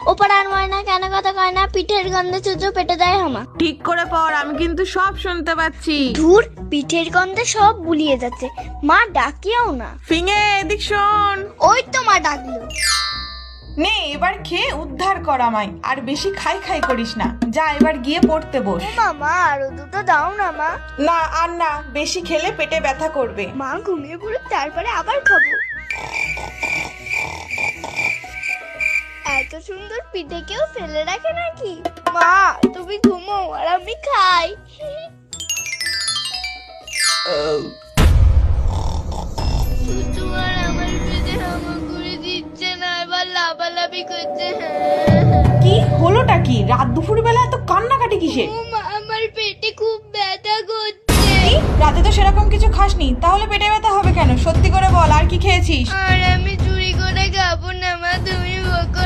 ও পাড়ার ময়না কেন কথা কয় না? পিঠের গন্ধে চুচু পেটে দেয় হামা। ঠিক করে পড়, আমি কিন্তু সব শুনতে পাচ্ছি। ধুর, পিঠের গন্ধে সব বুলিয়ে যাচ্ছে। মা ডাকিও না। ফিঙে এদিক শোন। ওই তো মা ডাকলো। নে এবার খেয়ে উদ্ধার কর আমায়, আর বেশি খাই খাই করিস না। যা এবার গিয়ে পড়তে বস। মামা আরো দুটো দাও না মা। না আর না, বেশি খেলে পেটে ব্যথা করবে। মা ঘুমিয়ে পড়ে তারপরে আবার খাবো। এত সুন্দর পিঠে কেউ ফেলে রাখে নাকি? মা তুমি ঘুমো আর আমি খাই। চুচু আর আমার পিঠে হামা করে দিচ্ছে না, এবার লাফালাফি করছে। কি হলোটা কি? রাত দুপুর বেলা এত কান্নাকাটি কিসে? ও মা, আমার পেটে খুব ব্যথা করছে। কি? রাতে তো সেরকম কিছু খাসনি, তাহলে পেটে ব্যথা হবে কেন? সত্যি করে বল, আর কি খেয়েছিস? আর আমি চুরি করে খাবো না মা, তুমি বকো